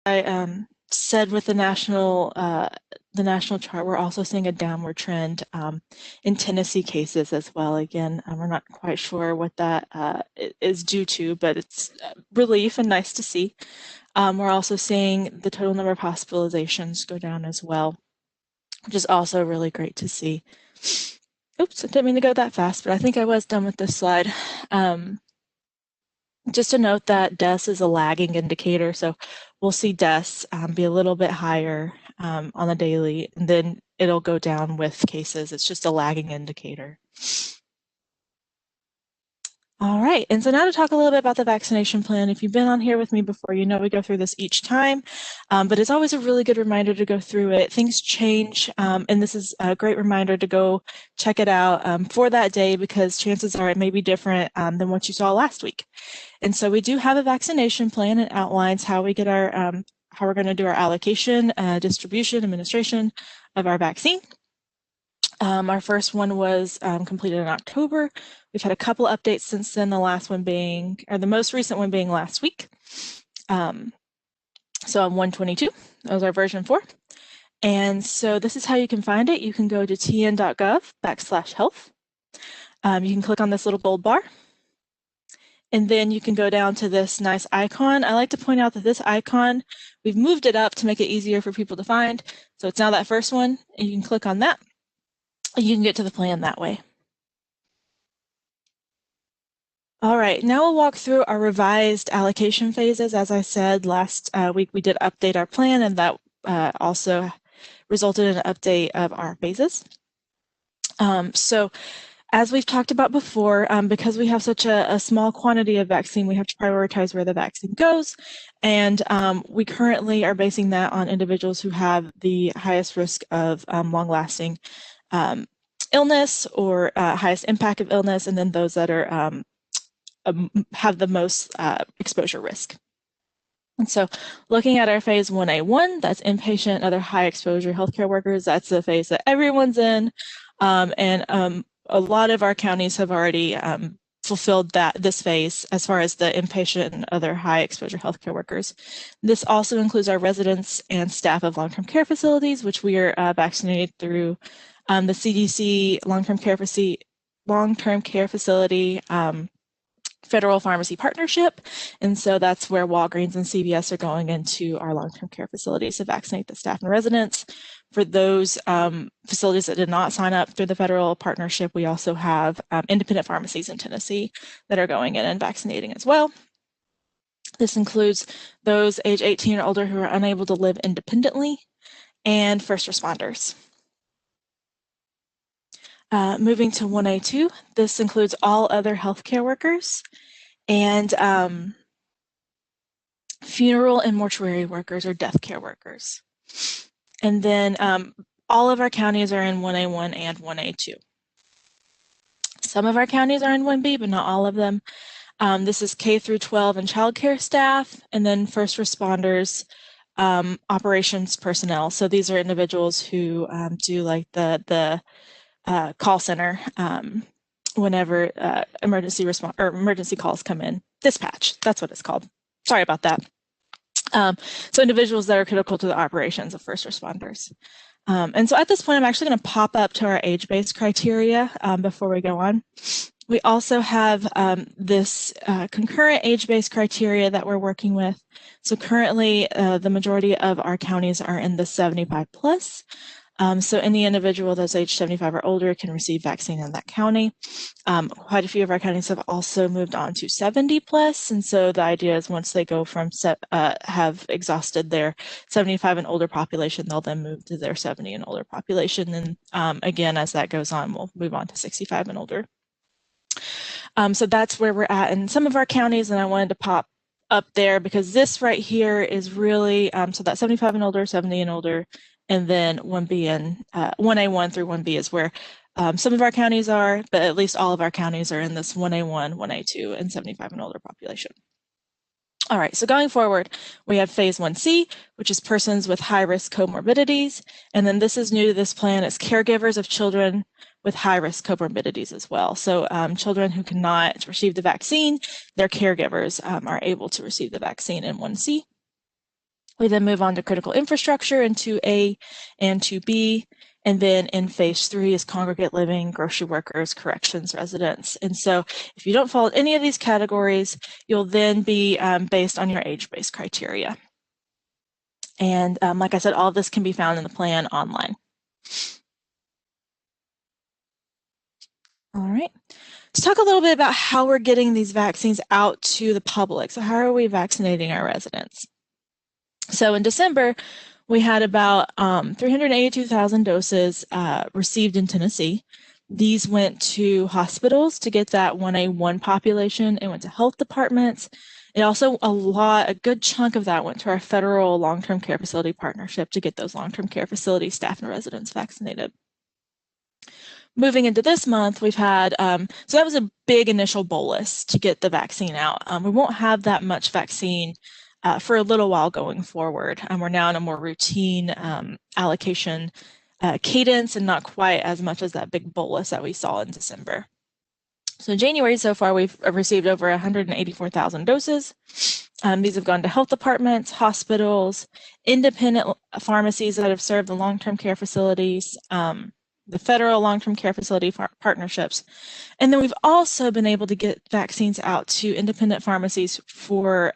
said with the national chart, we're also seeing a downward trend in Tennessee cases as well. Again, we're not quite sure what that is due to, but it's relief and nice to see. We're also seeing the total number of hospitalizations go down as well, which is also really great to see. Oops, I didn't mean to go that fast, but I think I was done with this slide. Just to note that deaths is a lagging indicator, so we'll see deaths be a little bit higher on the daily, and then it'll go down with cases. It's just a lagging indicator. All right, and so now to talk a little bit about the vaccination plan. If you've been on here with me before, you know we go through this each time, but it's always a really good reminder to go through it. Things change, and this is a great reminder to go check it out for that day, because chances are it may be different than what you saw last week. And so we do have a vaccination plan. It outlines how we get our, how we're going to do our allocation, distribution, administration of our vaccine. Our first one was completed in October. We've had a couple updates since then, the last one being, or the most recent one being last week. So on 122, that was our version 4. And so this is how you can find it. You can go to tn.gov/health. You can click on this little gold bar. And then you can go down to this nice icon. I like to point out that this icon, we've moved it up to make it easier for people to find. So it's now that first one, and you can click on that. You can get to the plan that way. All right, now we'll walk through our revised allocation phases. As I said, last week we did update our plan, and that also resulted in an update of our phases. So as we've talked about before, because we have such a small quantity of vaccine, we have to prioritize where the vaccine goes. And we currently are basing that on individuals who have the highest risk of long-lasting illness or highest impact of illness, and then those that are have the most exposure risk. And so looking at our phase 1A1, that's inpatient and other high exposure healthcare workers, that's the phase that everyone's in. And a lot of our counties have already fulfilled this phase as far as the inpatient and other high exposure healthcare workers. This also includes our residents and staff of long-term care facilities, which we are vaccinated through the CDC long-term care facility federal pharmacy partnership. And so that's where Walgreens and CVS are going into our long-term care facilities to vaccinate the staff and residents. For those facilities that did not sign up through the federal partnership, we also have independent pharmacies in Tennessee that are going in and vaccinating as well. This includes those age 18 or older who are unable to live independently and first responders. Moving to 1A2, this includes all other healthcare workers and funeral and mortuary workers or death care workers. And then all of our counties are in 1A1 and 1A2. Some of our counties are in 1B, but not all of them. This is K through 12 and childcare staff, and then first responders, operations personnel. So these are individuals who do like the call center whenever emergency calls come in. Dispatch, that's what it's called. Sorry about that. So individuals that are critical to the operations of first responders. And so at this point, I'm actually going to pop up to our age-based criteria before we go on. We also have this concurrent age-based criteria that we're working with. So currently, the majority of our counties are in the 75 plus. So any individual that's age 75 or older can receive vaccine in that county. Quite a few of our counties have also moved on to 70 plus. And so the idea is once they go from have exhausted their 75 and older population, they'll then move to their 70 and older population. And again, as that goes on, we'll move on to 65 and older. So that's where we're at in some of our counties. And I wanted to pop up there because this right here is really, so that 75 and older, 70 and older, and then 1B and 1A1 through 1B is where some of our counties are, but at least all of our counties are in this 1A1, 1A2, and 75 and older population. All right, so going forward, we have phase 1C, which is persons with high-risk comorbidities. And then this is new to this plan, it's caregivers of children with high-risk comorbidities as well. So children who cannot receive the vaccine, their caregivers are able to receive the vaccine in 1C. We then move on to critical infrastructure in 2A and 2B. And then in phase 3 is congregate living, grocery workers, corrections residents. And so if you don't fall in any of these categories, you'll then be based on your age-based criteria. And like I said, all of this can be found in the plan online. All right. Let's talk a little bit about how we're getting these vaccines out to the public. So how are we vaccinating our residents? So in December, we had about 382,000 doses received in Tennessee. These went to hospitals to get that 1A1 population. It went to health departments. It also, a good chunk of that went to our federal long-term care facility partnership to get those long-term care facility staff and residents vaccinated. Moving into this month, we've had, so that was a big initial bolus to get the vaccine out. We won't have that much vaccine for a little while going forward. We're now in a more routine allocation cadence and not quite as much as that big bolus that we saw in December. So in January so far, we've received over 184,000 doses. These have gone to health departments, hospitals, independent pharmacies that have served the long-term care facilities, the federal long-term care facility partnerships. And then we've also been able to get vaccines out to independent pharmacies for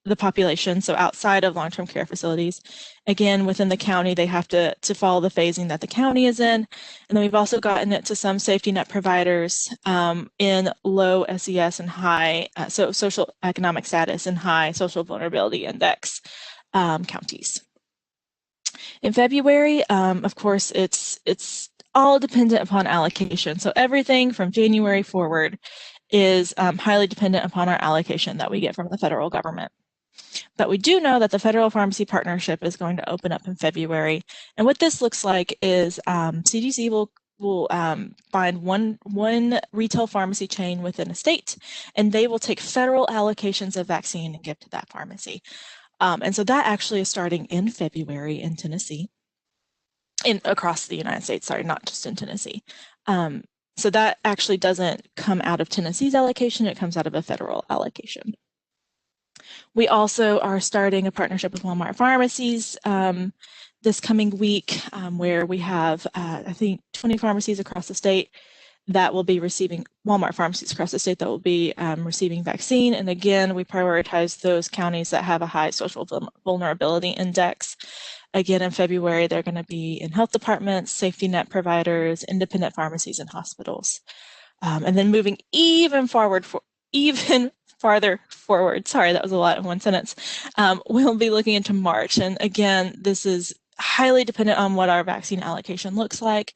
the population, so outside of long-term care facilities. Again, within the county, they have to follow the phasing that the county is in. And then we've also gotten it to some safety net providers in low SES and high, so social economic status and high social vulnerability index counties. In February, of course, it's all dependent upon allocation. So everything from January forward is highly dependent upon our allocation that we get from the federal government. But we do know that the Federal Pharmacy Partnership is going to open up in February. And what this looks like is CDC will find one retail pharmacy chain within a state, and they will take federal allocations of vaccine and give to that pharmacy. And so that actually is starting in February in Tennessee, across the United States, sorry, not just in Tennessee. So that actually doesn't come out of Tennessee's allocation, it comes out of a federal allocation. We also are starting a partnership with Walmart Pharmacies this coming week, where we have, I think, 20 pharmacies across the state that will be receiving, Walmart pharmacies across the state that will be receiving vaccine. And again, we prioritize those counties that have a high social vulnerability index. Again, in February, they're going to be in health departments, safety net providers, independent pharmacies, and hospitals. And then moving even farther forward, sorry, that was a lot in one sentence, we'll be looking into March. And again, this is highly dependent on what our vaccine allocation looks like,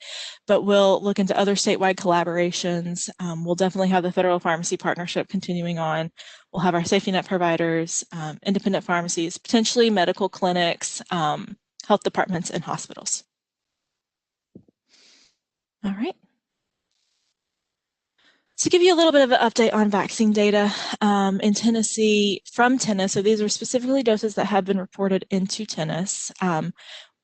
but we'll look into other statewide collaborations. We'll definitely have the Federal Pharmacy Partnership continuing on. We'll have our safety net providers, independent pharmacies, potentially medical clinics, health departments, and hospitals. All right. To give you a little bit of an update on vaccine data in Tennessee, from Tennis, so these are specifically doses that have been reported into Tennis.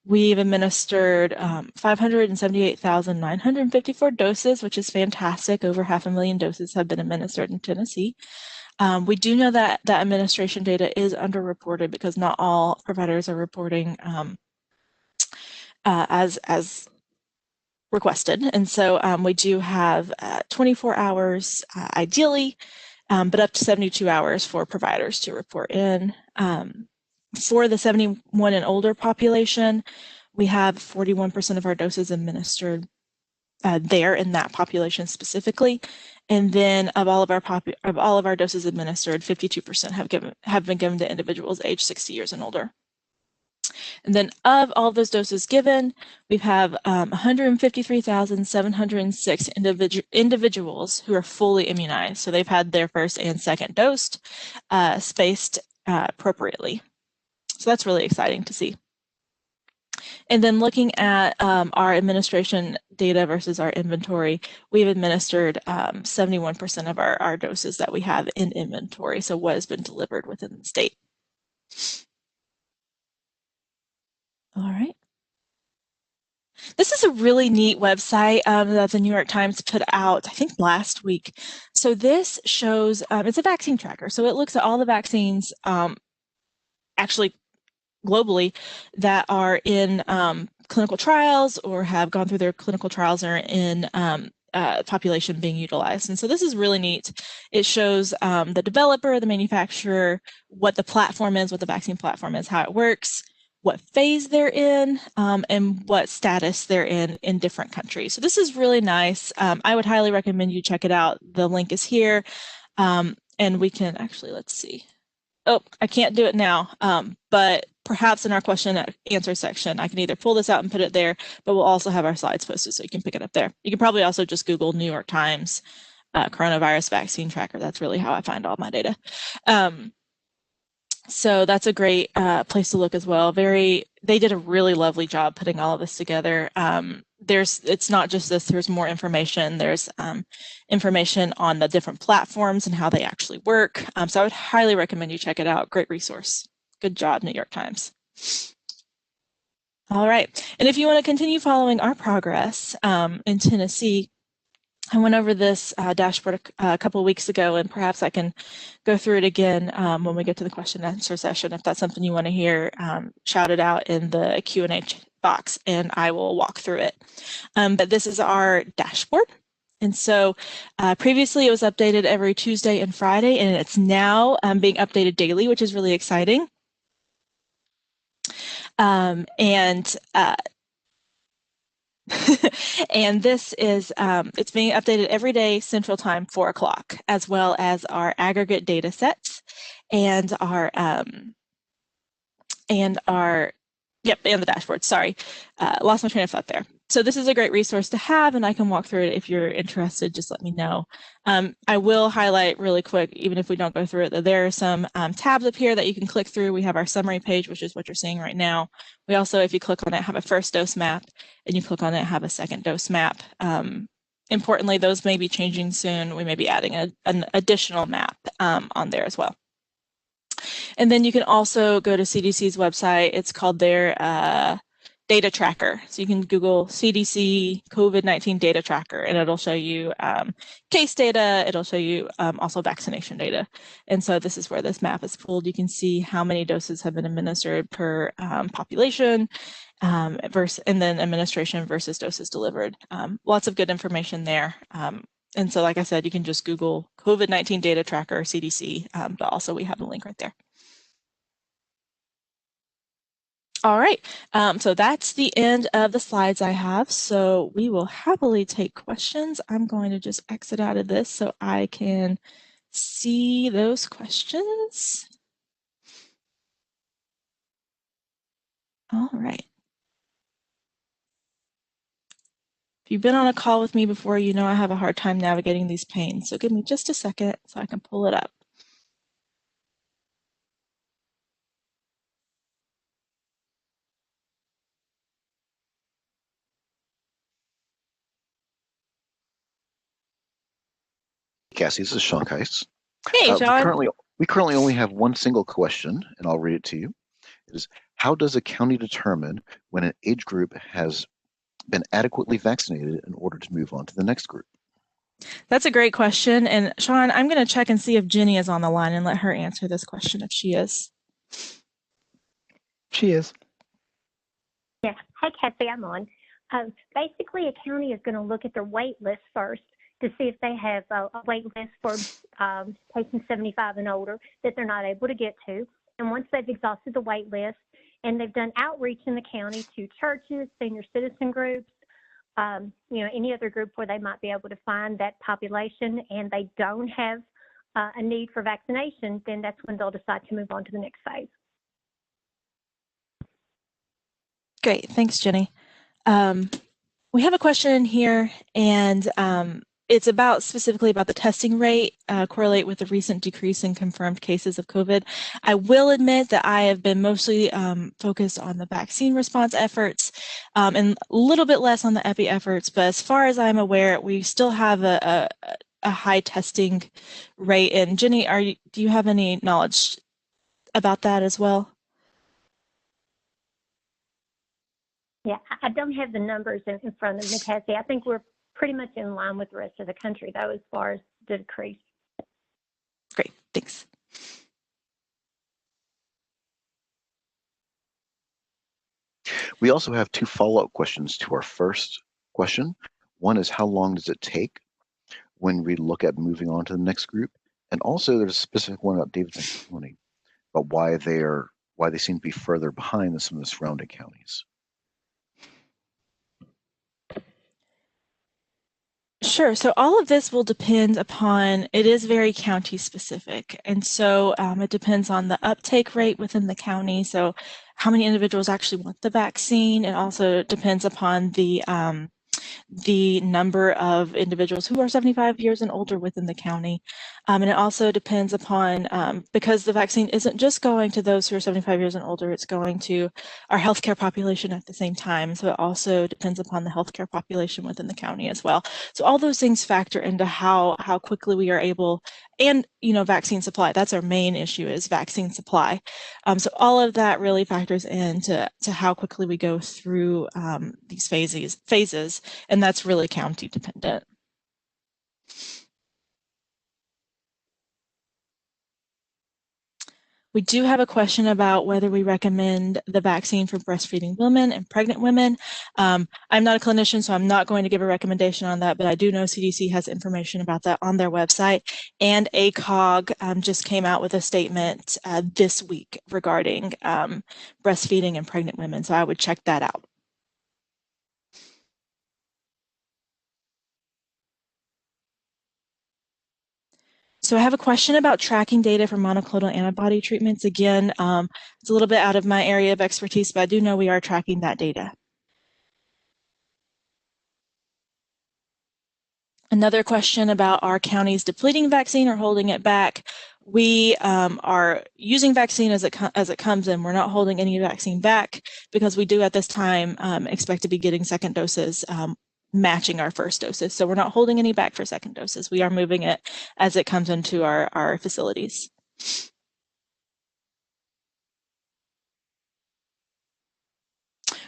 We've administered 578,954 doses, which is fantastic. Over 500,000 doses have been administered in Tennessee. We do know that that administration data is underreported because not all providers are reporting as requested. And so we do have 24 hours ideally, but up to 72 hours for providers to report in. For the 71 and older population, we have 41% of our doses administered there in that population specifically. And then of all of our doses administered, 52% have been given to individuals aged 60 years and older. And then of all of those doses given, we have 153,706 individuals who are fully immunized. So they've had their first and second dose spaced appropriately. So that's really exciting to see. And then looking at our administration data versus our inventory, we've administered 71% of our doses that we have in inventory. So what has been delivered within the state. All right. This is a really neat website that the New York Times put out, I think last week. So this shows, it's a vaccine tracker. So it looks at all the vaccines actually globally that are in clinical trials or have gone through their clinical trials or in population being utilized. And so this is really neat. It shows the developer, the manufacturer, what the platform is, what the vaccine platform is, how it works, what phase they're in, and what status they're in different countries. So this is really nice. I would highly recommend you check it out. The link is here. And we can actually, let's see. Oh, I can't do it now, but perhaps in our question and answer section, I can either pull this out and put it there, but we'll also have our slides posted so you can pick it up there. You can probably also just Google New York Times coronavirus vaccine tracker. That's really how I find all my data. So that's a great place to look as well. They did a really lovely job putting all of this together. It's not just this, there's more information. There's information on the different platforms and how they actually work. So I would highly recommend you check it out. Great resource. Good job, New York Times. All right. And if you want to continue following our progress in Tennessee, I went over this dashboard a couple of weeks ago, and perhaps I can go through it again when we get to the question and answer session. If that's something you want to hear, shout it out in the Q&A box, and I will walk through it. But this is our dashboard. And so previously it was updated every Tuesday and Friday, and it's now being updated daily, which is really exciting. And this is, it's being updated every day, Central Time, 4 o'clock, as well as our aggregate data sets and and the dashboard. Sorry, lost my train of thought there. So this is a great resource to have, and I can walk through it if you're interested. Just let me know. I will highlight really quick, even if we don't go through it, that there are some tabs up here that you can click through. We have our summary page, which is what you're seeing right now. We also, if you click on it, have a first dose map, and you click on it, have a second dose map. Importantly, those may be changing soon. We may be adding an additional map on there as well. And then you can also go to CDC's website. It's called their data tracker. So you can Google CDC COVID-19 data tracker, and it'll show you case data. It'll show you also vaccination data. And so this is where this map is pulled. You can see how many doses have been administered per population, and then administration versus doses delivered. Lots of good information there. And so, like I said, you can just Google COVID-19 data tracker, CDC, but also we have a link right there. All right, so that's the end of the slides I have. So we will happily take questions. I'm going to just exit out of this so I can see those questions. All right. If you've been on a call with me before, you know I have a hard time navigating these panes. So give me just a second so I can pull it up. Cassie, this is Sean Keiss. Hey, Sean. We currently only have one single question, and I'll read it to you. It is, how does a county determine when an age group has been adequately vaccinated in order to move on to the next group? That's a great question. And Sean, I'm going to check and see if Jenny is on the line and let her answer this question if she is. She is. Yeah. Hi, Kathy. I'm on. Basically, a county is going to look at their wait list first to see if they have a wait list for patients 75 and older that they're not able to get to. And once they've exhausted the wait list and they've done outreach in the county to churches, senior citizen groups, any other group where they might be able to find that population and they don't have a need for vaccination, then that's when they'll decide to move on to the next phase. Great. Thanks, Jenny. We have a question in here, and it's specifically about the testing rate correlate with the recent decrease in confirmed cases of COVID. I will admit that I have been mostly focused on the vaccine response efforts and a little bit less on the epi efforts, but as far as I'm aware, we still have a high testing rate. And Jenny, do you have any knowledge about that as well? Yeah, I don't have the numbers in front of me, Cassie. I think we're pretty much in line with the rest of the country, though, as far as the decrease. Great, thanks. We also have two follow-up questions to our first question. One is, how long does it take when we look at moving on to the next group? And also there's a specific one about Davidson County, about why they seem to be further behind than some of the surrounding counties. Sure. So all of this will depend upon, it is very county specific. And so it depends on the uptake rate within the county. So how many individuals actually want the vaccine. It also depends upon the number of individuals who are 75 years and older within the county. And it also depends upon, because the vaccine isn't just going to those who are 75 years and older, it's going to our healthcare population at the same time. So it also depends upon the healthcare population within the county as well. So all those things factor into how quickly we are able, and vaccine supply. That's our main issue, is vaccine supply. So all of that really factors into how quickly we go through these phases, and that's really county dependent. We do have a question about whether we recommend the vaccine for breastfeeding women and pregnant women. I'm not a clinician, so I'm not going to give a recommendation on that, but I do know CDC has information about that on their website, and ACOG just came out with a statement this week regarding breastfeeding and pregnant women, so I would check that out. So I have a question about tracking data for monoclonal antibody treatments. Again, it's a little bit out of my area of expertise, but I do know we are tracking that data. Another question about our counties depleting vaccine or holding it back. We are using vaccine as it comes in. We're not holding any vaccine back, because we do at this time expect to be getting second doses matching our first doses. So we're not holding any back for second doses. We are moving it as it comes into our facilities.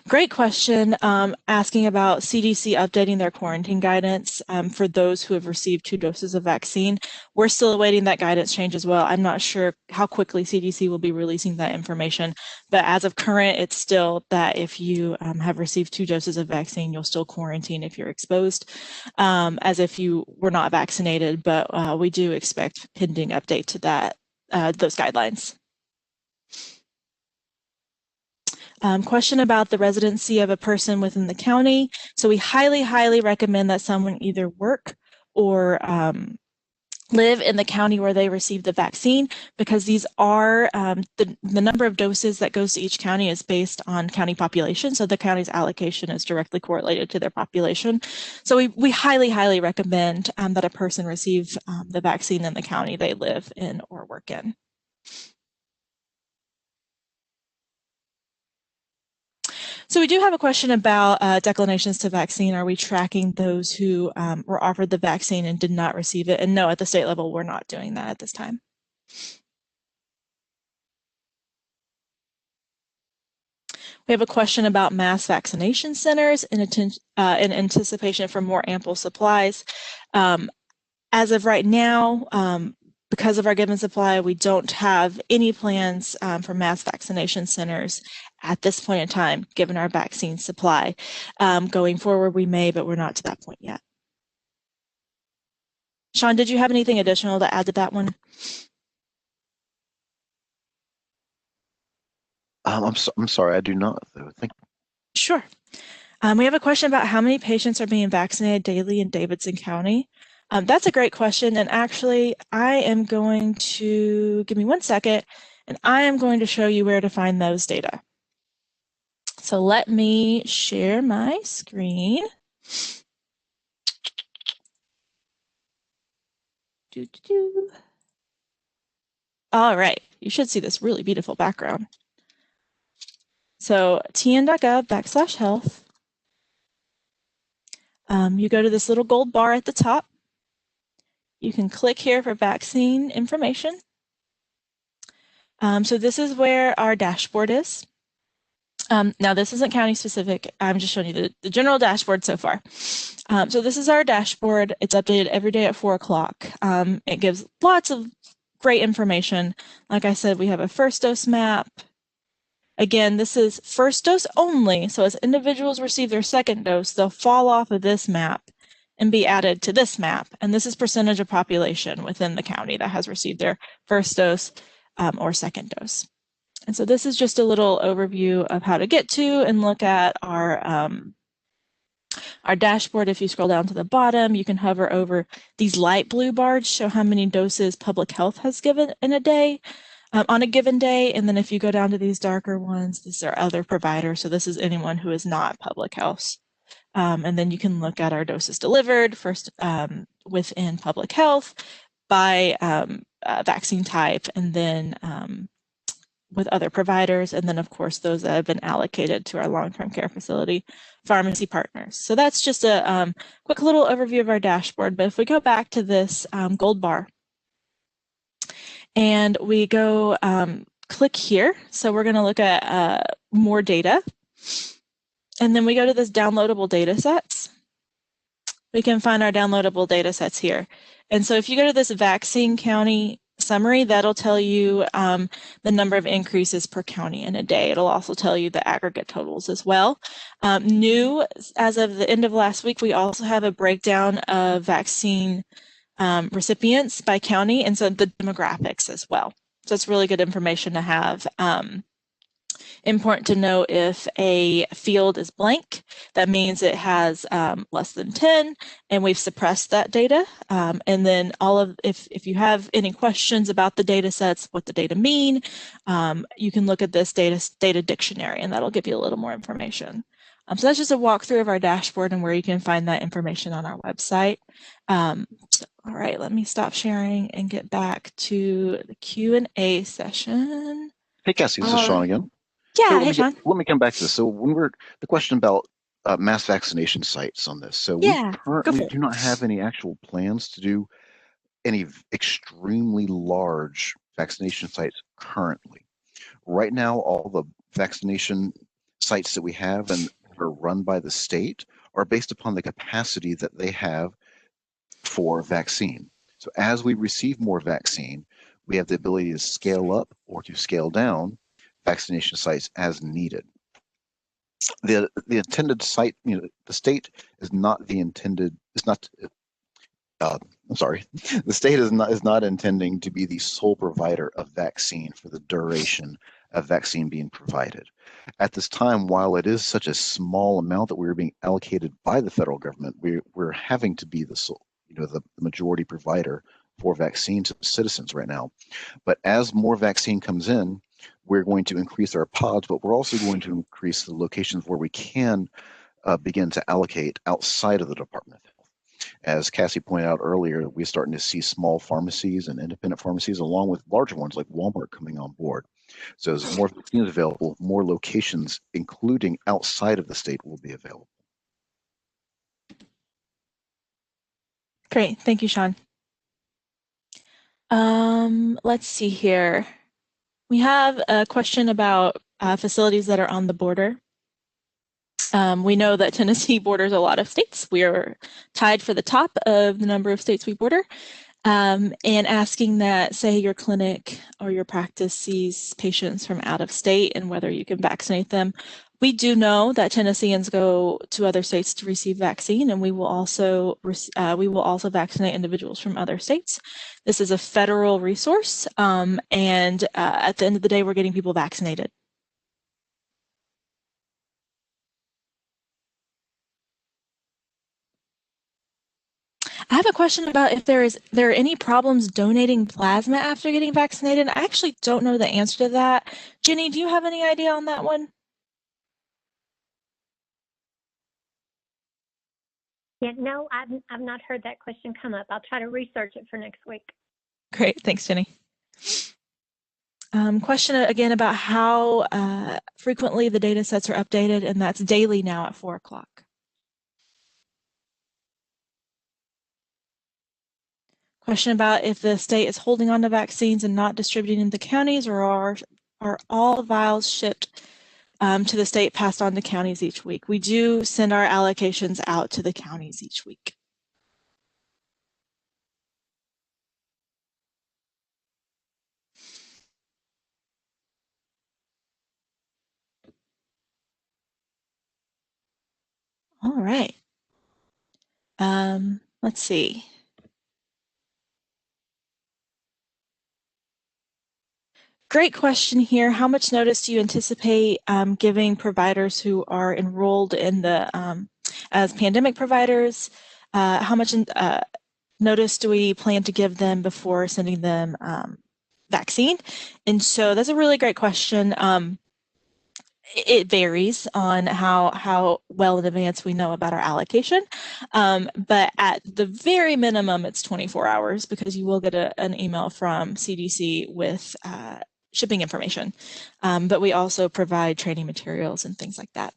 Great question, asking about CDC updating their quarantine guidance for those who have received 2 doses of vaccine. We're still awaiting that guidance change as well. I'm not sure how quickly CDC will be releasing that information, but as of current, it's still that if you have received 2 doses of vaccine, you'll still quarantine if you're exposed, as if you were not vaccinated, but we do expect pending update to that, those guidelines. Question about the residency of a person within the county. So we highly, highly recommend that someone either work or live in the county where they receive the vaccine, because these are the number of doses that goes to each county is based on county population. So the county's allocation is directly correlated to their population. So we highly, highly recommend that a person receive the vaccine in the county they live in or work in. So we do have a question about declinations to vaccine. Are we tracking those who were offered the vaccine and did not receive it? And no, at the state level, we're not doing that at this time. We have a question about mass vaccination centers in anticipation for more ample supplies. As of right now, because of our given supply, we don't have any plans for mass vaccination centers at this point in time, given our vaccine supply. Going forward, we may, but we're not to that point yet. Sean, did you have anything additional to add to that one? I'm sorry, I do not, though. Thank you. Sure. We have a question about how many patients are being vaccinated daily in Davidson County. That's a great question, and actually, I am going to, give me 1 second, and I am going to show you where to find those data. So let me share my screen. All right, you should see this really beautiful background. So tn.gov/health. You go to this little gold bar at the top. You can click here for vaccine information. So this is where our dashboard is. Now this isn't county specific. I'm just showing you the general dashboard so far. So this is our dashboard. It's updated every day at 4 o'clock. It gives lots of great information. Like I said, we have a first dose map. Again, this is first dose only, so as individuals receive their second dose, they'll fall off of this map and be added to this map. And this is percentage of population within the county that has received their first dose or second dose. And so this is just a little overview of how to get to and look at our dashboard. If you scroll down to the bottom, you can hover over these light blue bars, show how many doses public health has given in a day, on a given day. And then if you go down to these darker ones, these are other providers. So this is anyone who is not public health. And then you can look at our doses delivered first within public health by vaccine type, and then with other providers, and then of course those that have been allocated to our long-term care facility pharmacy partners. So that's just a quick little overview of our dashboard. But if we go back to this gold bar and we go click here, so we're going to look at more data, and then we go to this downloadable data sets. We can find our downloadable data sets here. And so if you go to this vaccine county summary, that'll tell you the number of increases per county in a day. It'll also tell you the aggregate totals as well. New, as of the end of last week, we also have a breakdown of vaccine recipients by county, and so the demographics as well. So it's really good information to have. Important to know if a field is blank, that means it has less than 10, and we've suppressed that data. And then if you have any questions about the data sets, what the data mean, you can look at this data dictionary, and that'll give you a little more information. So that's just a walkthrough of our dashboard and where you can find that information on our website. All right, let me stop sharing and get back to the Q&A session. Hey, Cassie, this is Sean again. Yeah, hey, Sean. Let me come back to this. So the question about mass vaccination sites on this. So we currently do not have any actual plans to do any extremely large vaccination sites currently. Right now, all the vaccination sites that we have and are run by the state are based upon the capacity that they have for vaccine. So as we receive more vaccine, we have the ability to scale up or to scale down vaccination sites as needed. The intended site, the state is not the intended. It's not. I'm sorry. The state is not intending to be the sole provider of vaccine for the duration of vaccine being provided. At this time, while it is such a small amount that we're being allocated by the federal government, we're having to be the sole, the majority provider for vaccine to citizens right now. But as more vaccine comes in, we're going to increase our pods, but we're also going to increase the locations where we can begin to allocate outside of the Department of Health. As Cassie pointed out earlier, we're starting to see small pharmacies and independent pharmacies, along with larger ones like Walmart, coming on board. So as more vaccines available, more locations, including outside of the state, will be available. Great, thank you, Sean. Let's see here. We have a question about facilities that are on the border. We know that Tennessee borders a lot of states. We are tied for the top of the number of states we border. And asking that, say, your clinic or your practice sees patients from out of state and whether you can vaccinate them. We do know that Tennesseans go to other states to receive vaccine, and we will also vaccinate individuals from other states. This is a federal resource, and at the end of the day, we're getting people vaccinated. I have a question about if there are any problems donating plasma after getting vaccinated. I actually don't know the answer to that. Jenny, do you have any idea on that one? Yeah, no, I've not heard that question come up. I'll try to research it for next week. Great, thanks, Jenny. Question again about how frequently the data sets are updated, and that's daily now at 4 o'clock. Question about if the state is holding on to vaccines and not distributing in the counties, or are all vials shipped to the state passed on to counties each week? We do send our allocations out to the counties each week. All right. Let's see. Great question here. How much notice do you anticipate giving providers who are enrolled in the as pandemic providers? How much notice do we plan to give them before sending them vaccine? And so that's a really great question. It varies on how well in advance we know about our allocation. But at the very minimum, it's 24 hours because you will get an email from CDC with shipping information. But we also provide training materials and things like that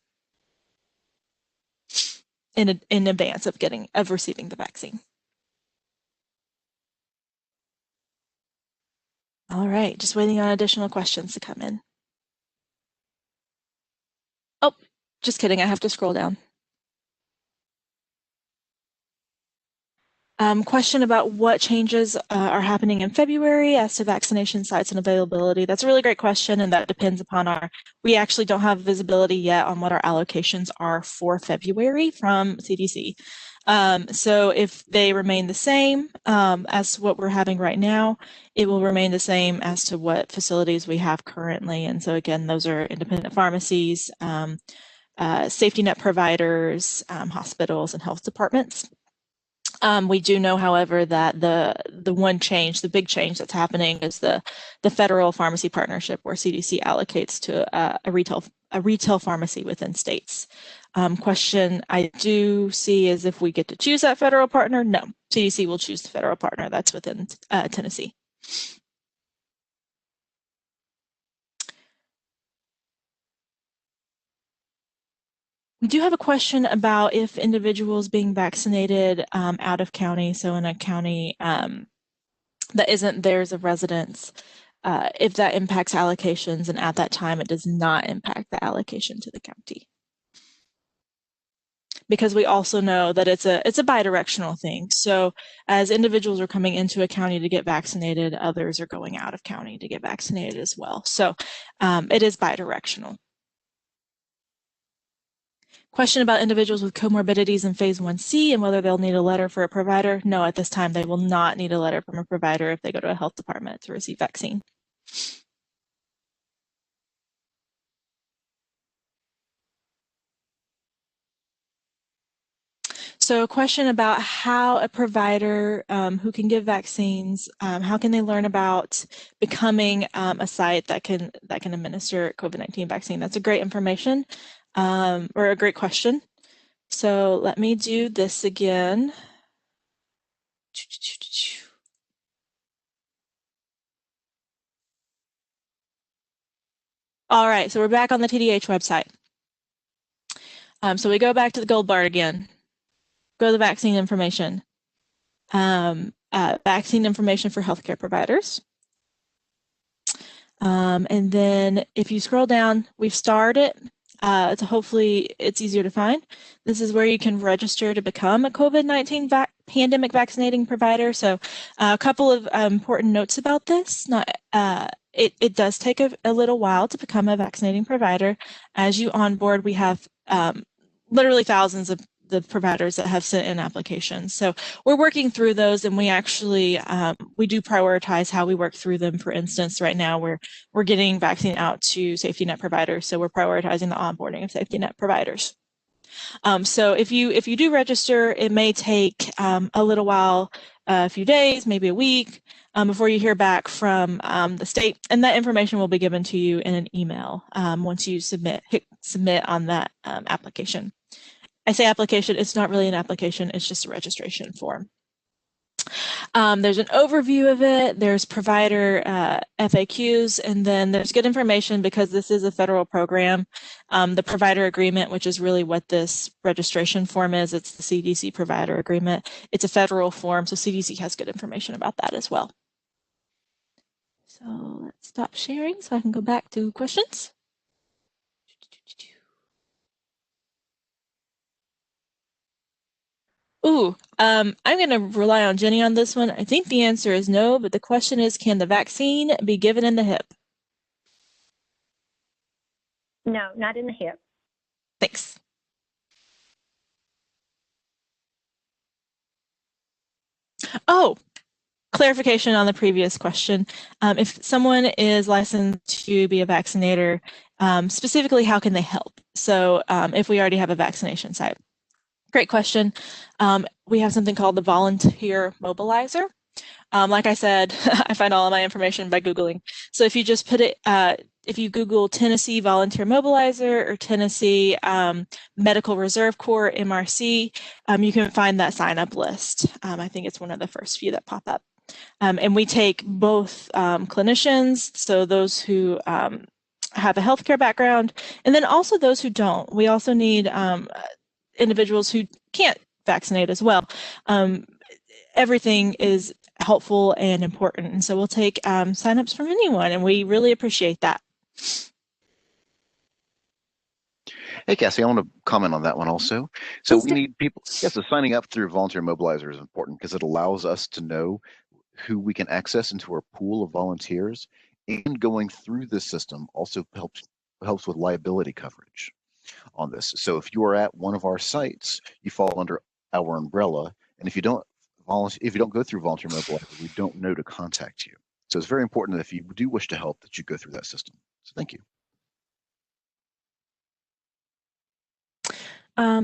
in advance of receiving the vaccine. All right, just waiting on additional questions to come in. Oh, just kidding, I have to scroll down. Question about what changes are happening in February as to vaccination sites and availability. That's a really great question, and that depends upon we actually don't have visibility yet on what our allocations are for February from CDC. So if they remain the same as what we're having right now, it will remain the same as to what facilities we have currently. And so again, those are independent pharmacies, safety net providers, hospitals, and health departments. We do know, however, that the big change that's happening is the federal pharmacy partnership, where CDC allocates to a retail pharmacy within states. Question I do see is if we get to choose that federal partner. No, CDC will choose the federal partner that's within Tennessee. We do have a question about if individuals being vaccinated out of county, so in a county that isn't theirs of residence, if that impacts allocations, and at that time it does not impact the allocation to the county. Because we also know that it's a bidirectional thing. So as individuals are coming into a county to get vaccinated, others are going out of county to get vaccinated as well. So it is bidirectional. Question about individuals with comorbidities in phase 1C and whether they'll need a letter for a provider. No, at this time, they will not need a letter from a provider if they go to a health department to receive vaccine. So a question about how a provider who can give vaccines, how can they learn about becoming a site that can administer COVID-19 vaccine? That's a great information or a great question. So let me do this again. All right, so we're back on the TDH website. So we go back to the gold bar again. Go to the vaccine information. Vaccine information for healthcare providers. And then if you scroll down, we've starred it. So hopefully it's easier to find. This is where you can register to become a COVID-19 pandemic vaccinating provider. So a couple of important notes about this. It does take a little while to become a vaccinating provider. As you onboard, we have literally thousands of the providers that have sent in applications. So we're working through those, and we actually we do prioritize how we work through them. For instance, right now we're getting vaccine out to safety net providers, so we're prioritizing the onboarding of safety net providers. So if you do register, it may take a little while, a few days, maybe a week, before you hear back from the state, and that information will be given to you in an email once you hit submit on that application. I say application, it's not really an application, it's just a registration form. There's an overview of it, there's provider FAQs, and then there's good information because this is a federal program. The provider agreement, which is really what this registration form is, it's the CDC provider agreement. It's a federal form, so CDC has good information about that as well. So let's stop sharing so I can go back to questions. Ooh, I'm going to rely on Jenny on this one. I think the answer is no, but the question is, can the vaccine be given in the hip? No, not in the hip. Thanks. Oh, clarification on the previous question. If someone is licensed to be a vaccinator, specifically, how can they help? So if we already have a vaccination site. Great question. We have something called the Volunteer Mobilizer. Like I said, I find all of my information by Googling. So if you just put it, if you Google Tennessee Volunteer Mobilizer or Tennessee Medical Reserve Corps, MRC, you can find that sign-up list. I think it's one of the first few that pop up. And we take both clinicians, so those who have a healthcare background, and then also those who don't. We also need individuals who can't vaccinate as well. Everything is helpful and important, and so we'll take signups from anyone, and we really appreciate that. Hey, Cassie, I want to comment on that one also. So we need people, yes, so signing up through Volunteer Mobilizer is important because it allows us to know who we can access into our pool of volunteers, and going through this system also helps with liability coverage on this. So if you are at one of our sites, you fall under our umbrella, and if you don't go through Volunteer Mobilizer, we don't know to contact you. So it's very important that if you do wish to help, that you go through that system. So thank you.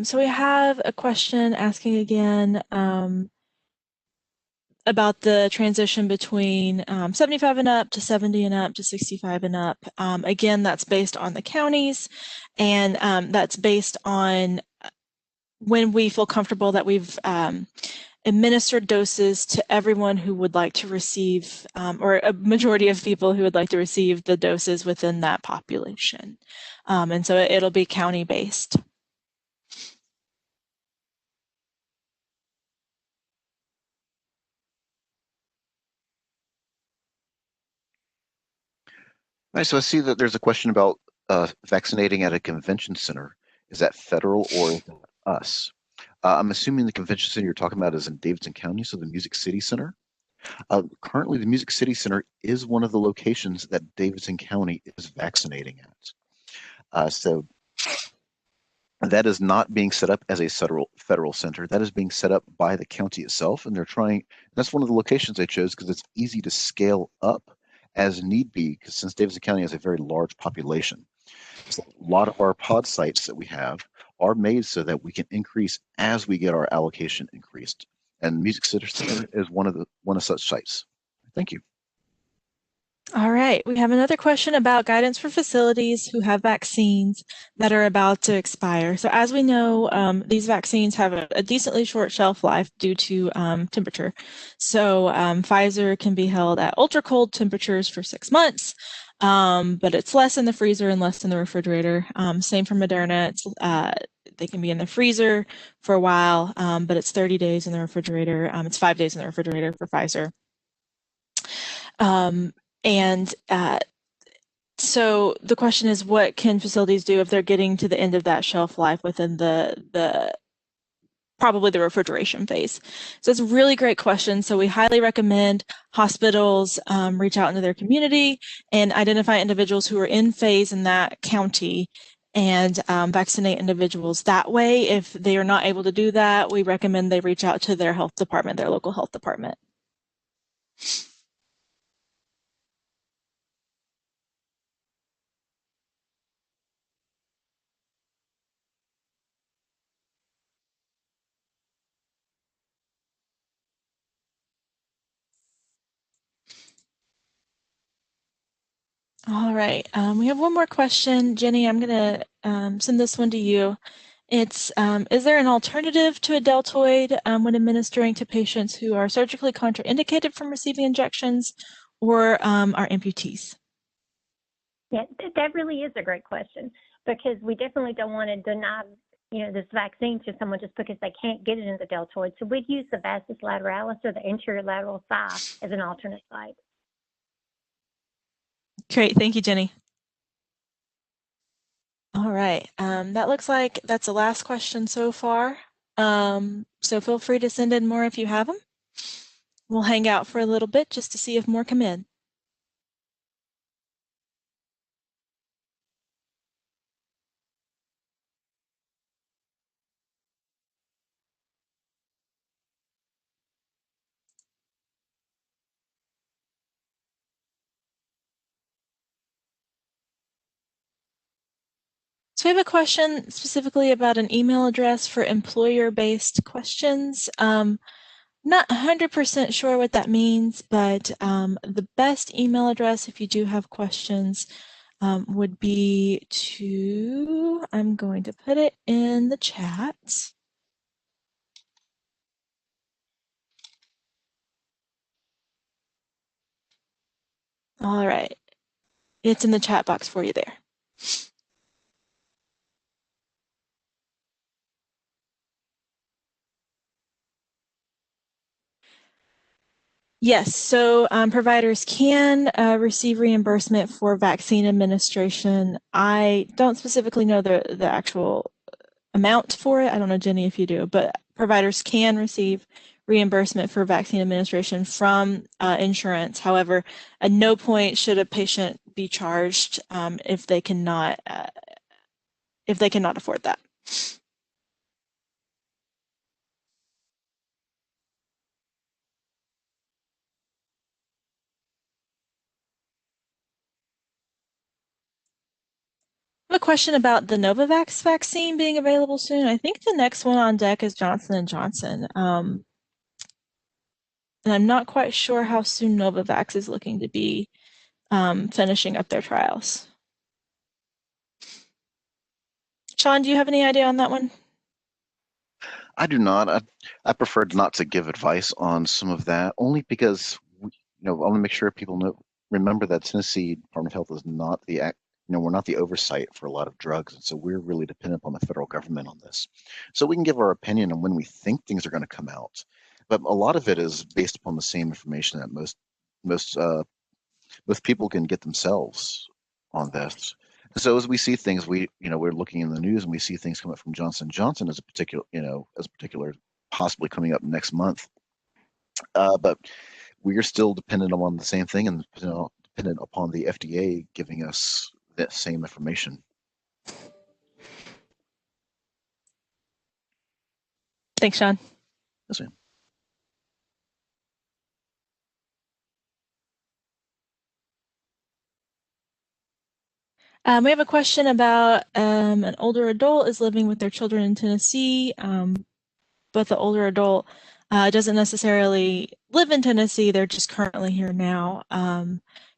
So we have a question asking again about the transition between 75 and up to 70 and up to 65 and up. Again, that's based on the counties, and that's based on when we feel comfortable that we've administered doses to everyone who would like to receive, or a majority of people who would like to receive the doses within that population. And so it'll be county-based. All right, so I see that there's a question about vaccinating at a convention center. Is that federal or is that us? I'm assuming the convention center you're talking about is in Davidson County, so the Music City Center. Currently, the Music City Center is one of the locations that Davidson County is vaccinating at. So that is not being set up as a federal center. That is being set up by the county itself, and they're trying. That's one of the locations they chose because it's easy to scale up as need be, because since Davidson County has a very large population. So a lot of our pod sites that we have are made so that we can increase as we get our allocation increased. And Music City Center is one of such sites. Thank you. All right, we have another question about guidance for facilities who have vaccines that are about to expire. So as we know, these vaccines have a decently short shelf life due to temperature. So Pfizer can be held at ultra cold temperatures for 6 months, but it's less in the freezer and less in the refrigerator. Same for Moderna. They can be in the freezer for a while, but it's 30 days in the refrigerator. It's 5 days in the refrigerator for Pfizer. And so the question is, what can facilities do if they're getting to the end of that shelf life within probably the refrigeration phase? So it's a really great question. So we highly recommend hospitals reach out into their community and identify individuals who are in phase in that county and vaccinate individuals that way. If they are not able to do that, we recommend they reach out to their health department, their local health department. All right, we have one more question. Jenny, I'm going to send this one to you. It's, is there an alternative to a deltoid when administering to patients who are surgically contraindicated from receiving injections or are amputees? Yeah, that really is a great question, because we definitely don't want to deny, this vaccine to someone just because they can't get it in the deltoid. So we'd use the vastus lateralis or the anterior lateral thigh as an alternate site. Great, thank you, Jenny. All right, that looks like that's the last question so far. So feel free to send in more if you have them. We'll hang out for a little bit just to see if more come in. So we have a question specifically about an email address for employer-based questions. Not 100% sure what that means, but the best email address if you do have questions would be to, I'm going to put it in the chat. All right, it's in the chat box for you there. Yes, so providers can receive reimbursement for vaccine administration. I don't specifically know the actual amount for it. I don't know, Jenny, if you do, but providers can receive reimbursement for vaccine administration from insurance. However, at no point should a patient be charged if they cannot afford that. I have a question about the Novavax vaccine being available soon. I think the next one on deck is Johnson & Johnson. And I'm not quite sure how soon Novavax is looking to be finishing up their trials. Sean, do you have any idea on that one? I do not. I preferred not to give advice on some of that, only because I want to make sure people remember that Tennessee Department of Health is not we're not the oversight for a lot of drugs, and so we're really dependent on the federal government on this. So we can give our opinion on when we think things are going to come out, but a lot of it is based upon the same information that most people can get themselves on this. So as we see things, we're looking in the news and we see things come up from Johnson & Johnson as a particular, possibly coming up next month. But we are still dependent on the same thing and dependent upon the FDA giving us that same information. Thanks, Sean. Yes, ma'am. We have a question about an older adult is living with their children in Tennessee, but the older adult doesn't necessarily live in Tennessee. They're just currently here now.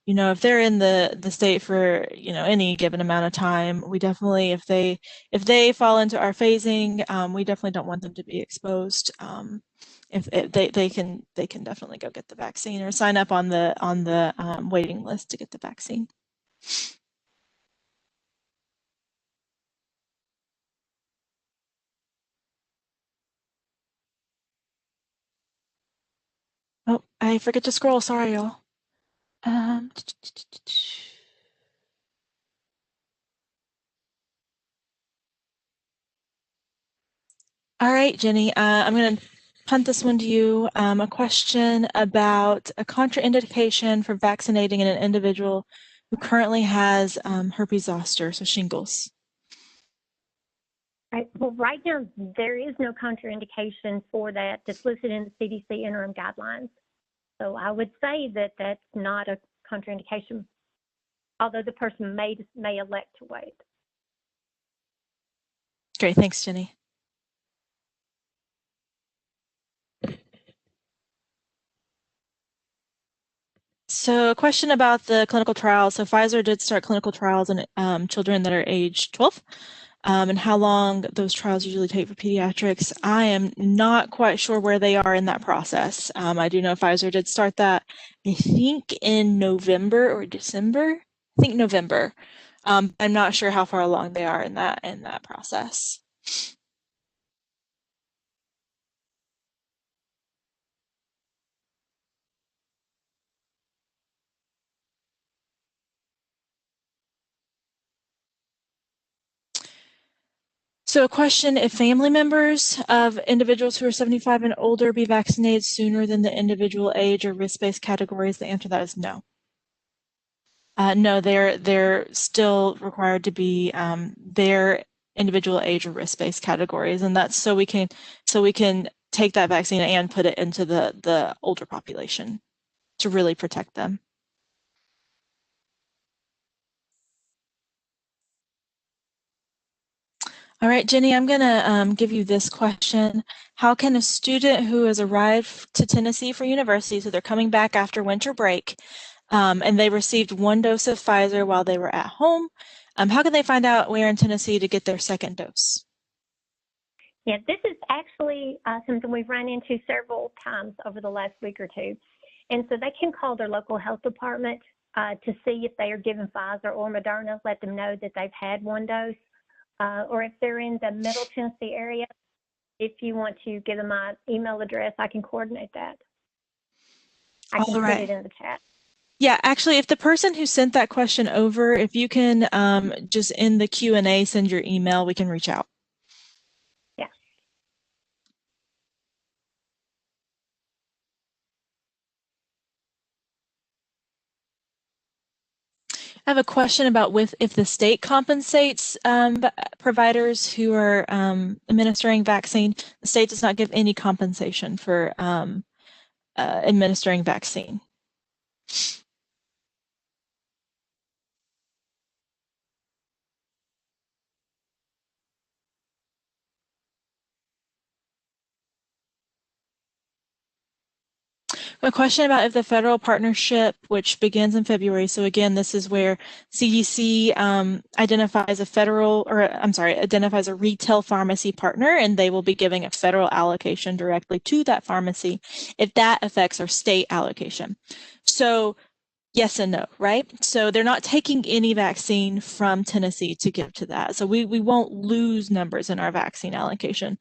If they're in the state for any given amount of time, we definitely, if they fall into our phasing, we definitely don't want them to be exposed. If they can definitely go get the vaccine or sign up on the waiting list to get the vaccine. Oh, I forget to scroll. Sorry, y'all. All right, Jenny, I'm going to punt this one to you. A question about a contraindication for vaccinating an individual who currently has herpes zoster, so shingles. Right. Well, right now, there is no contraindication for that that's listed in the CDC interim guidelines. So I would say that that's not a contraindication, although the person may elect to wait. Great, thanks, Jenny. So a question about the clinical trials. So Pfizer did start clinical trials in children that are age 12. And how long those trials usually take for pediatrics. I am not quite sure where they are in that process. I do know Pfizer did start that, I think in November or December. I think November. I'm not sure how far along they are in that process. So a question, if family members of individuals who are 75 and older be vaccinated sooner than the individual age or risk-based categories, the answer to that is no. No, they're still required to be their individual age or risk-based categories, and that's so we can take that vaccine and put it into the older population to really protect them. All right, Jenny, I'm going to give you this question. How can a student who has arrived to Tennessee for university, so they're coming back after winter break, and they received 1 dose of Pfizer while they were at home, how can they find out where in Tennessee to get their 2nd dose? Yeah, this is actually something we've run into several times over the last week or two. And so they can call their local health department to see if they are given Pfizer or Moderna, let them know that they've had 1 dose. Or if they're in the Middle Tennessee area, if you want to give them my email address, I can coordinate that. I can put it in the chat. Yeah, actually, if the person who sent that question over, if you can just in the Q&A send your email, we can reach out. Yeah. I have a question about if the state compensates providers who are administering vaccine. The state does not give any compensation for administering vaccine. A question about if the federal partnership, which begins in February, so again, this is where CDC identifies a retail pharmacy partner, and they will be giving a federal allocation directly to that pharmacy if that affects our state allocation. So yes and no, right? So they're not taking any vaccine from Tennessee to give to that. So we won't lose numbers in our vaccine allocation.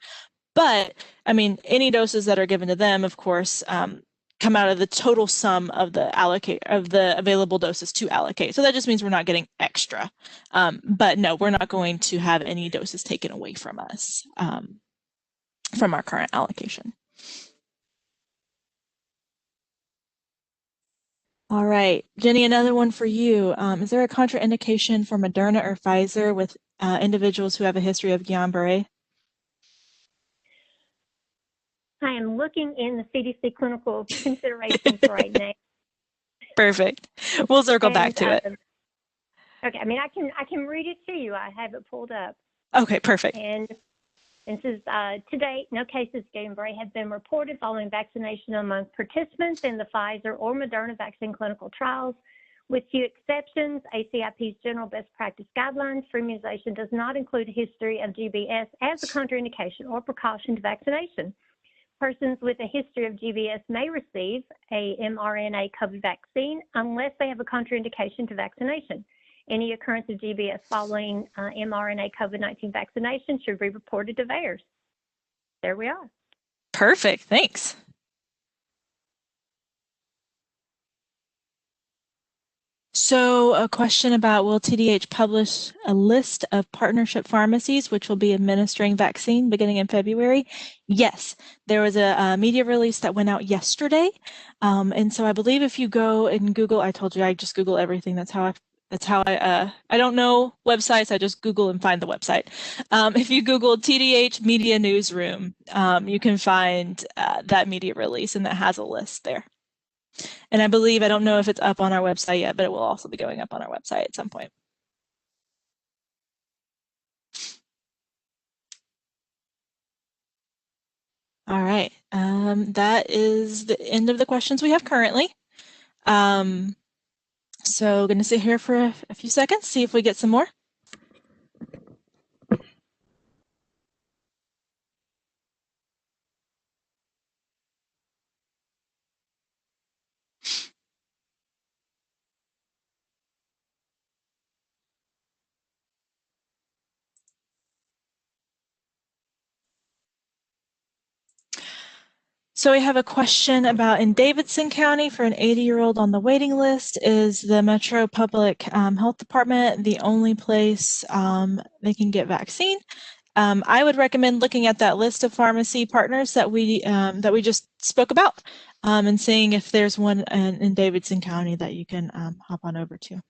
But I mean, any doses that are given to them, of course, come out of the total sum of the available doses to allocate. So that just means we're not getting extra. But no, we're not going to have any doses taken away from us from our current allocation. All right, Jenny, another one for you. Is there a contraindication for Moderna or Pfizer with individuals who have a history of Guillain-Barré? I am looking in the CDC clinical considerations right now. Perfect. We'll circle back to it. Okay, I mean, I can read it to you. I have it pulled up. Okay, perfect. And this is to date, no cases of Guillain-Barré have been reported following vaccination among participants in the Pfizer or Moderna vaccine clinical trials. With few exceptions, ACIP's general best practice guidelines for immunization does not include a history of GBS as a contraindication or precaution to vaccination. Persons with a history of GBS may receive a mRNA COVID vaccine unless they have a contraindication to vaccination. Any occurrence of GBS following mRNA COVID-19 vaccination should be reported to VAERS. There we are. Perfect, thanks. So a question about, will TDH publish a list of partnership pharmacies which will be administering vaccine beginning in February? Yes, there was a media release that went out yesterday. And so I believe if you go and Google, I told you I just Google everything. That's how I don't know websites, I just Google and find the website. If you Google TDH Media Newsroom, you can find that media release, and that has a list there. And I believe, I don't know if it's up on our website yet, but it will also be going up on our website at some point. All right, that is the end of the questions we have currently. So going to sit here for a few seconds, see if we get some more. So we have a question about, in Davidson County, for an 80-year-old on the waiting list, is the Metro Public Health Department the only place they can get vaccine? I would recommend looking at that list of pharmacy partners that we just spoke about, and seeing if there's one in Davidson County that you can hop on over to.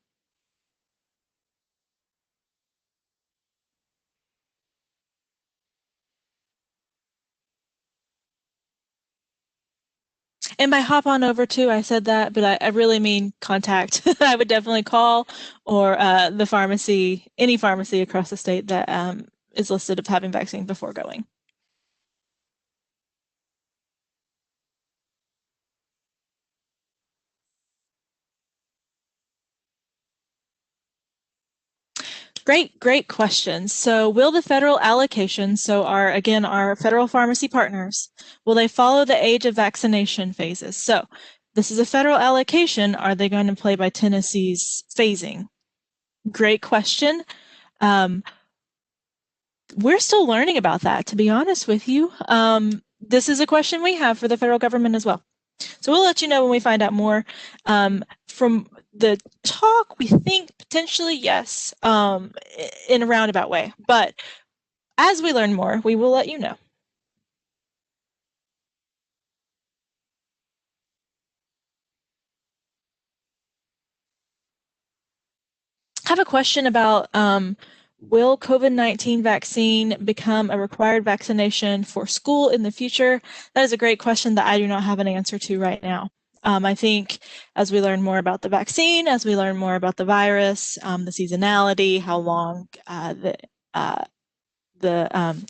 And by hop on over to, I said that, but I really mean contact. I would definitely call, or the pharmacy, any pharmacy across the state that is listed of having vaccine before going. Great question. So will the federal allocation, so our federal pharmacy partners, will they follow the age of vaccination phases? So this is a federal allocation. Are they going to play by Tennessee's phasing? Great question. We're still learning about that, to be honest with you. This is a question we have for the federal government as well. So we'll let you know when we find out more. From the talk, we think potentially yes, in a roundabout way. But as we learn more, we will let you know. I have a question about will COVID-19 vaccine become a required vaccination for school in the future? That is a great question that I do not have an answer to right now. I think as we learn more about the vaccine, as we learn more about the virus, the seasonality, how long the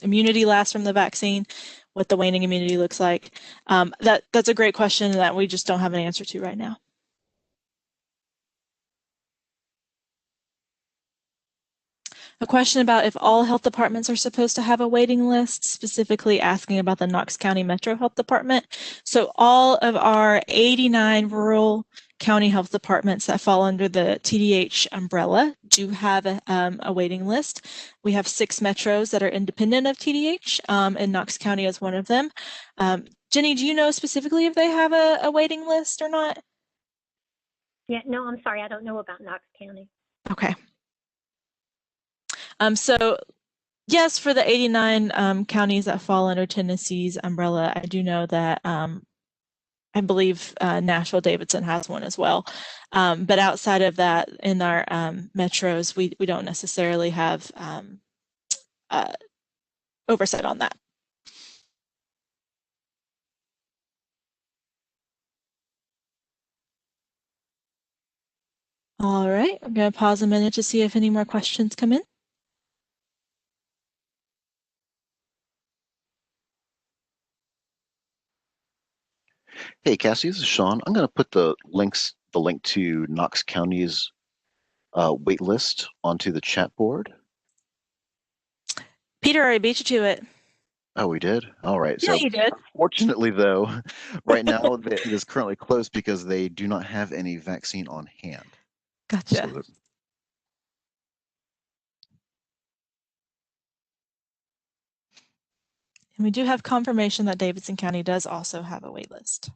immunity lasts from the vaccine, what the waning immunity looks like, that's a great question that we just don't have an answer to right now. A question about if all health departments are supposed to have a waiting list, specifically asking about the Knox County Metro Health Department. So all of our 89 rural county health departments that fall under the TDH umbrella do have a waiting list. We have 6 metros that are independent of TDH, and Knox County is one of them. Jenny, do you know specifically if they have a waiting list or not? Yeah, no, I'm sorry, I don't know about Knox County. Okay. So yes, for the 89 counties that fall under Tennessee's umbrella, I do know that I believe Nashville-Davidson has one as well. But outside of that, in our metros, we don't necessarily have oversight on that. All right, I'm going to pause a minute to see if any more questions come in. Hey, Cassie, this is Sean. I'm going to put the link to Knox County's wait list onto the chat board. Peter already beat you to it. Oh, we did? All right. Yeah, So you did. fortunately, though, right now it is currently closed because they do not have any vaccine on hand. Gotcha. So and we do have confirmation that Davidson County does also have a wait list.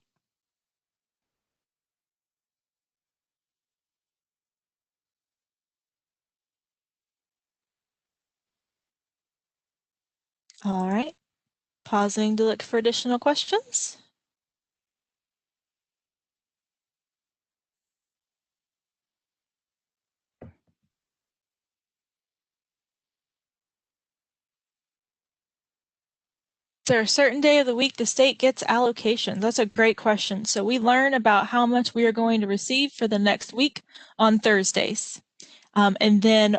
All right, pausing to look for additional questions. Is there a certain day of the week the state gets allocations? That's a great question. So we learn about how much we are going to receive for the next week on Thursdays. And then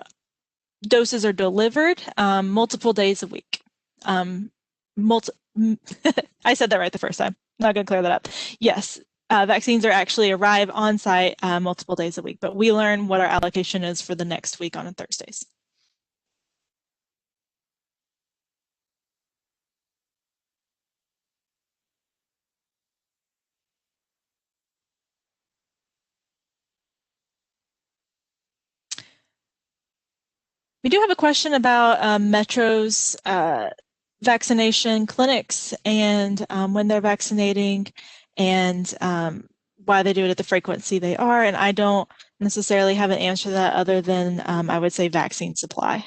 doses are delivered multiple days a week. I said that right the first time. Not going to clear that up. Yes, vaccines are actually arrive on site multiple days a week, but we learn what our allocation is for the next week on Thursdays. We do have a question about Metro's vaccination clinics and when they're vaccinating and why they do it at the frequency they are. And I don't necessarily have an answer to that other than I would say vaccine supply.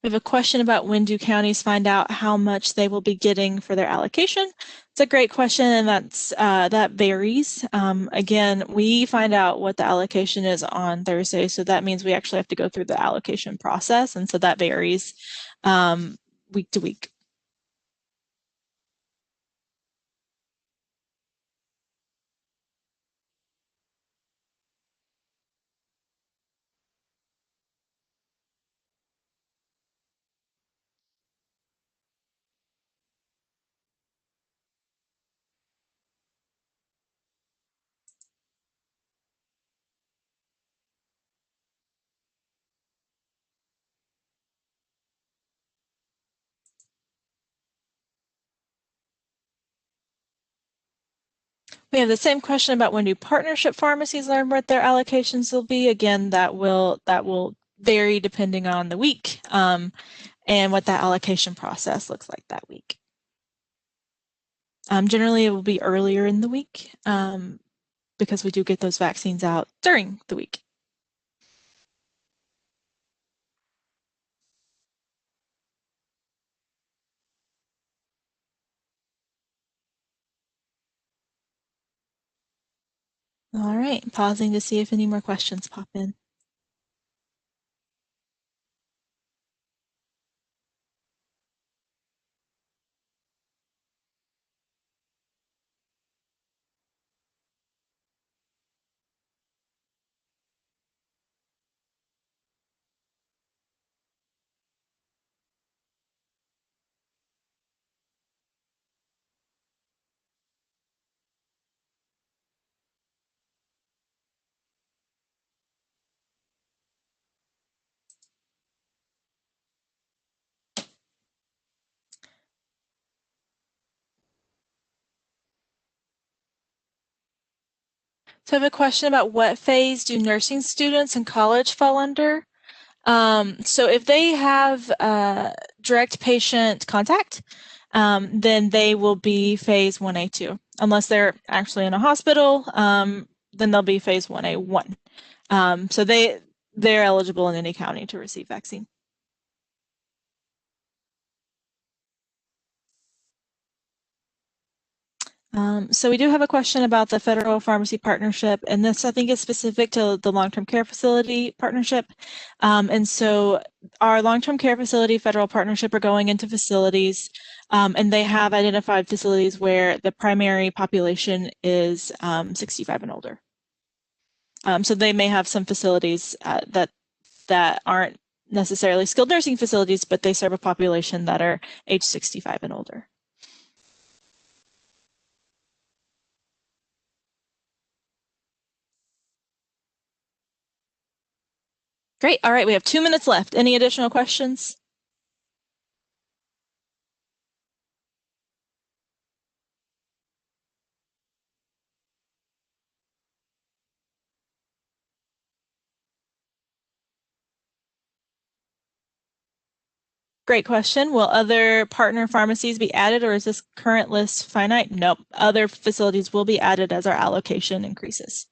We have a question about when do counties find out how much they will be getting for their allocation. It's a great question, and that varies. Again, we find out what the allocation is on Thursday, so that means we actually have to go through the allocation process, and so that varies week to week. We have the same question about when do partnership pharmacies learn what their allocations will be. Again, that will vary depending on the week and what that allocation process looks like that week. Generally, it will be earlier in the week because we do get those vaccines out during the week. All right, pausing to see if any more questions pop in. So I have a question about what phase do nursing students in college fall under? So if they have direct patient contact, then they will be phase 1A2. Unless they're actually in a hospital, then they'll be phase 1A1. So they're eligible in any county to receive vaccine. So we do have a question about the federal pharmacy partnership, and this I think is specific to the long-term care facility partnership. And so our long-term care facility federal partnership are going into facilities, and they have identified facilities where the primary population is 65 and older. So they may have some facilities that aren't necessarily skilled nursing facilities, but they serve a population that are age 65 and older. Great. All right, we have 2 minutes left. Any additional questions? Great question. Will other partner pharmacies be added, or is this current list finite? Nope. Other facilities will be added as our allocation increases.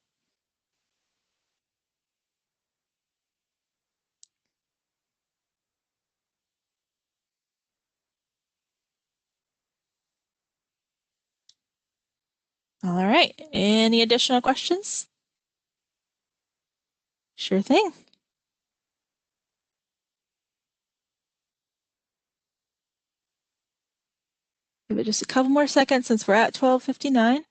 All right. Any additional questions? Sure thing. Give it just a couple more seconds since we're at 12:59.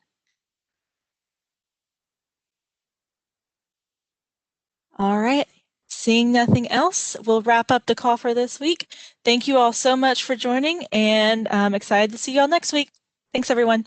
All right. Seeing nothing else, we'll wrap up the call for this week. Thank you all so much for joining, and I'm excited to see you all next week. Thanks, everyone.